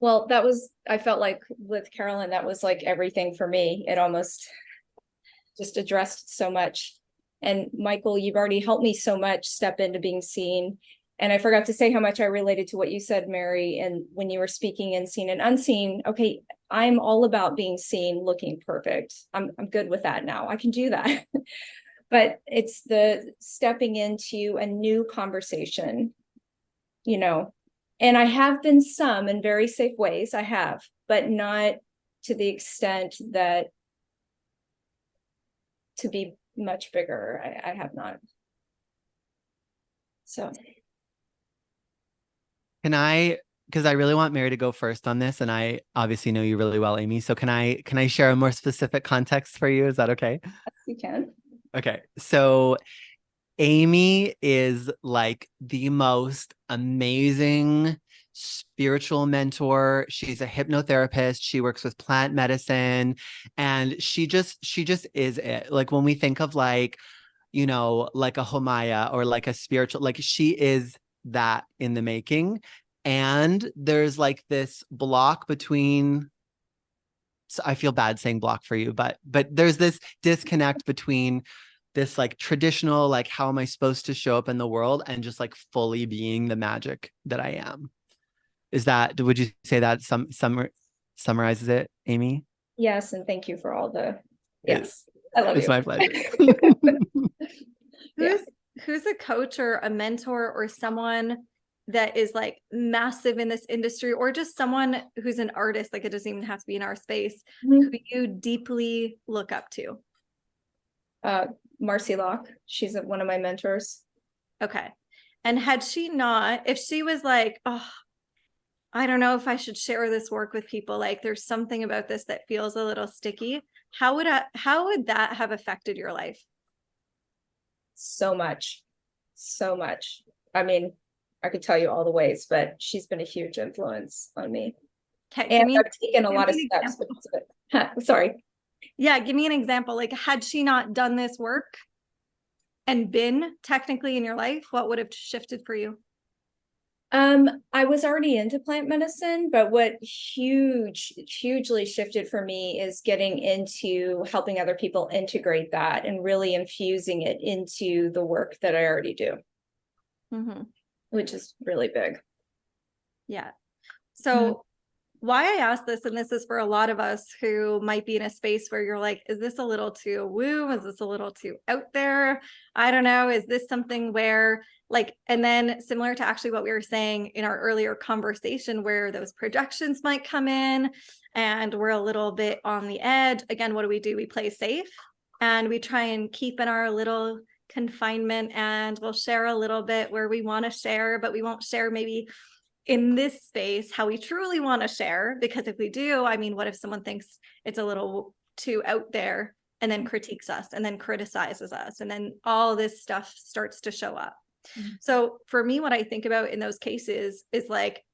Well, I felt like with Carolyn, that was like everything for me. It almost just addressed so much. And Michael, you've already helped me so much step into being seen. And I forgot to say how much I related to what you said, Mary, and when you were speaking in seen and unseen. Okay, I'm all about being seen, looking perfect. I'm good with that now. I can do that. But it's the stepping into a new conversation, you know. And I have been some in very safe ways. I have, but not to the extent that to be much bigger. I have not. So Can I, because I really want Mary to go first on this, and I obviously know you really well, Amy. So can I share a more specific context for you? Is that okay? you can. Okay. So Amy is like the most amazing spiritual mentor. She's a hypnotherapist. She works with plant medicine, and she just is it. Like when we think of like, like a Homaya or like a spiritual, like she is that in the making. And there's like this block between, so I feel bad saying block for you, but there's this disconnect between this like traditional, like how am I supposed to show up in the world and just like fully being the magic that I am. Would you say that summarizes it, Amy? Yes, and thank you for all the It, yes. I love it's you. my pleasure. Yeah. Who's who's a coach or a mentor or someone that is like massive in this industry, or just someone who's an artist, like it doesn't even have to be in our space, who you deeply look up to? Uh, Marcy Locke, she's one of my mentors. Okay. And had she not, if she was like, oh, I don't know if I should share this work with people, like there's something about this that feels a little sticky, how would that have affected your life? So much, so much. I mean, I could tell you all the ways, but she's been a huge influence on me. Okay, And I've taken a give lot of me an steps example. because of it. Sorry. Yeah, give me an example. Like, had she not done this work and been technically in your life, what would have shifted for you? I was already into plant medicine, but what hugely shifted for me is getting into helping other people integrate that and really infusing it into the work that I already do, which is really big. Yeah. So why I ask this, and this is for a lot of us who might be in a space where you're like, is this a little too woo? Is this a little too out there? I don't know. Is this something where like, and then similar to actually what we were saying in our earlier conversation, where those projections might come in and we're a little bit on the edge. Again, what do? We play safe and we try and keep in our little confinement, and we'll share a little bit where we want to share, but we won't share maybe in this space how we truly want to share, because if we do, I mean, what if someone thinks it's a little too out there and then critiques us and then criticizes us, and then all this stuff starts to show up. So for me, what I think about in those cases is like,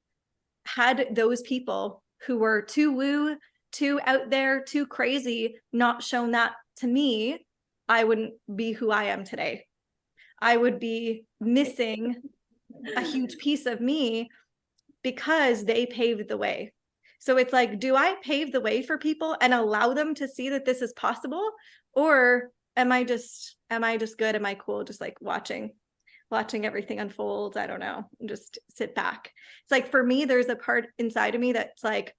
had those people who were too woo, too out there, too crazy not shown that to me, I wouldn't be who I am today. I would be missing a huge piece of me because they paved the way. So it's like, do I pave the way for people and allow them to see that this is possible? Or am I just good? Am I cool? Just like watching everything unfold. I don't know. Just sit back. It's like, for me, there's a part inside of me that's like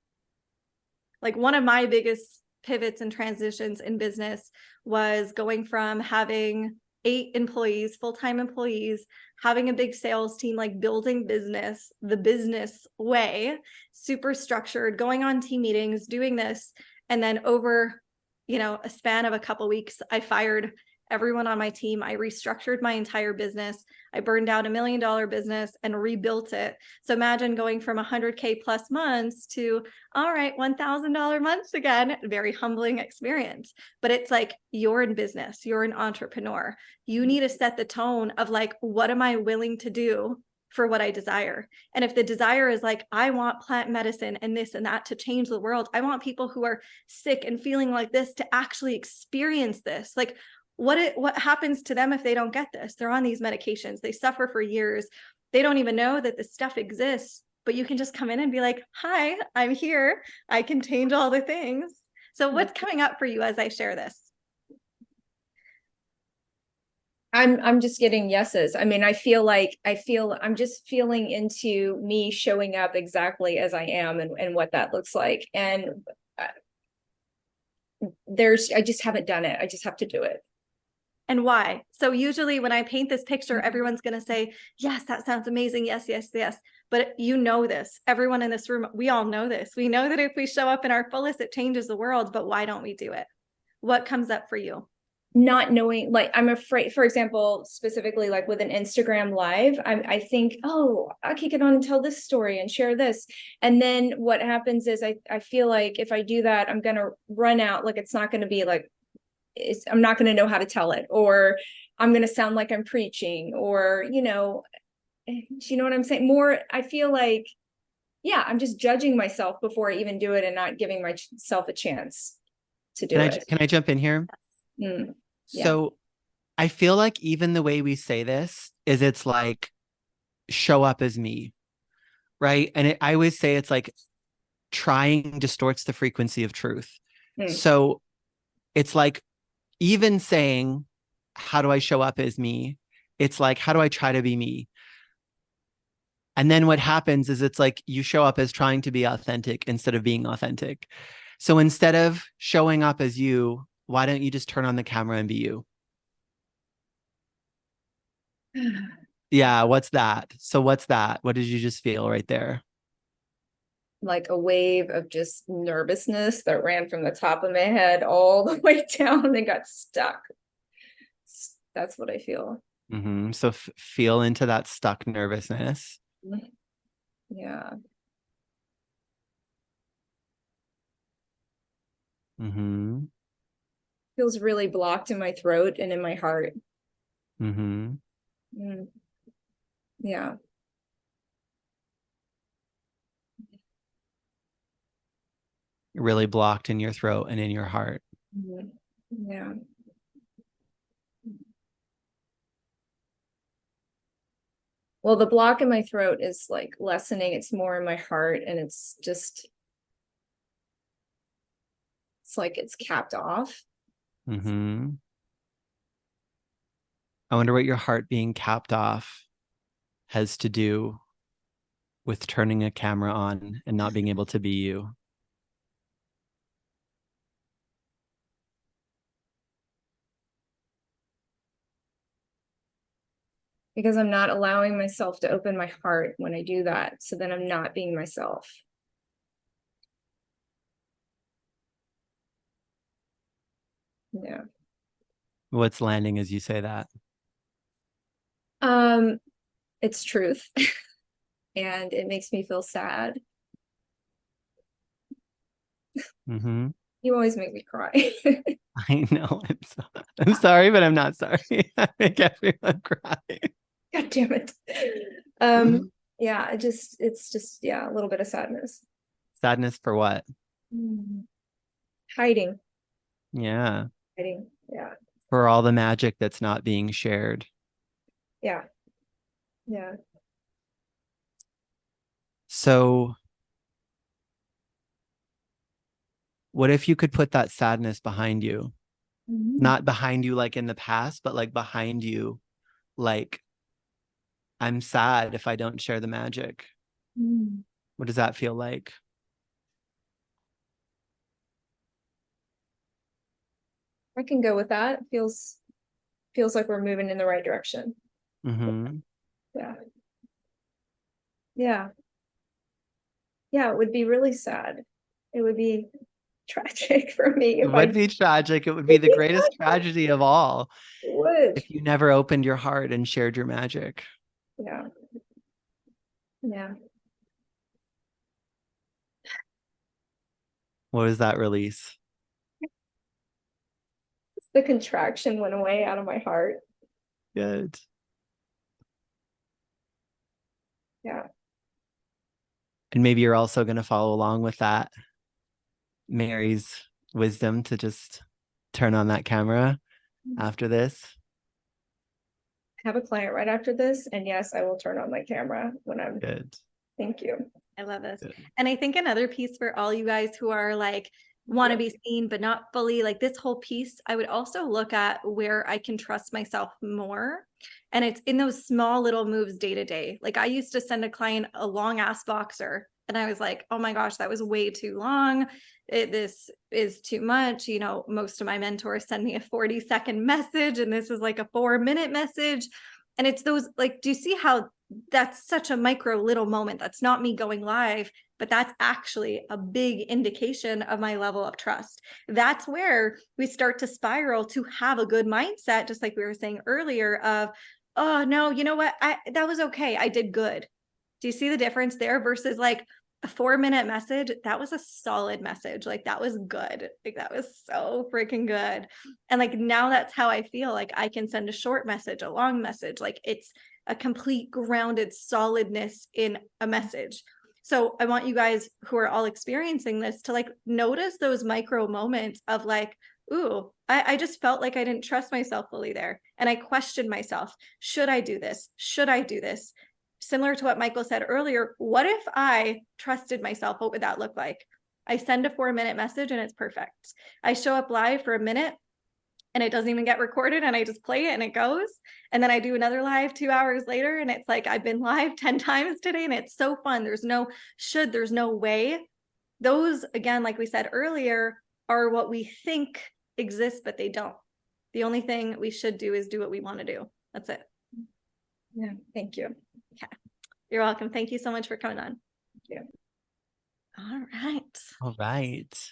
one of my biggest pivots and transitions in business was going from having 8 employees, full-time employees, having a big sales team, like building business the business way, super structured, going on team meetings, doing this. And then over, a span of a couple of weeks, I fired everyone on my team. I restructured my entire business. I burned down $1 million business and rebuilt it. So imagine going from 100K plus months to, all right, $1,000 months again. Very humbling experience. But it's like, you're in business, you're an entrepreneur. You need to set the tone of like, what am I willing to do for what I desire? And if the desire is like, I want plant medicine and this and that to change the world, I want people who are sick and feeling like this to actually experience this. Like, what happens to them if they don't get this? They're on these medications. They suffer for years. They don't even know that this stuff exists. but you can just come in and be like, hi, I'm here. I can change all the things. So what's coming up for you as I share this? I'm just getting yeses. I mean, I'm just feeling into me showing up exactly as I am and what that looks like. And I just haven't done it. I just have to do it. And why? So usually when I paint this picture, everyone's going to say, yes, that sounds amazing. Yes, yes, yes. But you know this, everyone in this room, we all know this. We know that if we show up in our fullest, it changes the world. But why don't we do it? What comes up for you? Not knowing, like, I'm afraid, for example, specifically like with an Instagram live, I think, oh, I could get on and tell this story and share this. And then what happens is I feel like if I do that, I'm going to run out. Like, it's not going to be like, I'm not going to know how to tell it, or I'm going to sound like I'm preaching, or, do you know what I'm saying? More, I feel like, yeah, I'm just judging myself before I even do it and not giving myself a chance to do it. Can I jump in here? Yeah. So I feel like even the way we say this is it's like, show up as me, right? And I always say it's like trying distorts the frequency of truth. So it's like, even saying, how do I show up as me? It's like, how do I try to be me? And then what happens is it's like you show up as trying to be authentic instead of being authentic. So instead of showing up as you, why don't you just turn on the camera and be you? Yeah, what's that? So what's that? What did you just feel right there? Like a wave of just nervousness that ran from the top of my head all the way down and got stuck. That's what I feel. So feel into that stuck nervousness. Yeah. Feels really blocked in my throat and in my heart. Yeah. Really blocked in your throat and in your heart. Yeah. Well, the block in my throat is like lessening. It's more in my heart, and it's like it's capped off. I wonder what your heart being capped off has to do with turning a camera on and not being able to be you. Because I'm not allowing myself to open my heart when I do that. So then I'm not being myself. Yeah. What's landing as you say that? It's truth. And it makes me feel sad. You always make me cry. I know. I'm sorry, but I'm not sorry. I make everyone cry. God damn it. Yeah, it's just, yeah, a little bit of sadness. Sadness for what? Hiding. Yeah. Hiding. Yeah. For all the magic that's not being shared. Yeah. Yeah. So what if you could put that sadness behind you? Not behind you like in the past, but like behind you, like, I'm sad if I don't share the magic. What does that feel like? I can go with that. It feels like we're moving in the right direction. Yeah. Yeah. Yeah, it would be really sad. It would be tragic for me It would be tragic. It would be the greatest tragedy of all. It would. If you never opened your heart and shared your magic. Yeah. Yeah. What was that release? The contraction went away out of my heart. Good. Yeah. And maybe you're also going to follow along with that. Mary's wisdom to just turn on that camera after this. Have a client right after this. And yes, I will turn on my camera when I'm good. Thank you. I love this. Good. And I think another piece for all you guys who are like, want to be seen, but not fully, like this whole piece, I would also look at where I can trust myself more. And it's in those small little moves day to day. Like I used to send a client a long ass boxer and I was like, oh my gosh, that was way too long. This is too much. You know, most of my mentors send me a 40-second message and this is like a 4-minute message. And it's those, like, do you see how that's such a micro little moment? That's not me going live, but that's actually a big indication of my level of trust. That's where we start to spiral to have a good mindset, just like we were saying earlier of, oh no, you know what? That was okay. I did good. Do you see the difference there versus like a 4-minute message? That was a solid message. Like that was good. Like that was so freaking good. And like now that's how I feel. Like I can send a short message, a long message. Like it's a complete grounded solidness in a message. So I want you guys who are all experiencing this to like notice those micro moments of like, ooh, I just felt like I didn't trust myself fully there. And I questioned myself. Should I do this? Should I do this? Similar to what Michael said earlier, what if I trusted myself? What would that look like? I send a 4-minute message and it's perfect. I show up live for a minute and it doesn't even get recorded and I just play it and it goes. And then I do another live 2 hours later and it's like, I've been live 10 times today and it's so fun. There's no should, there's no way. Those, again, like we said earlier, are what we think exists, but they don't. The only thing we should do is do what we want to do. That's it. Yeah, thank you. You're welcome. Thank you so much for coming on. Thank you. All right. All right.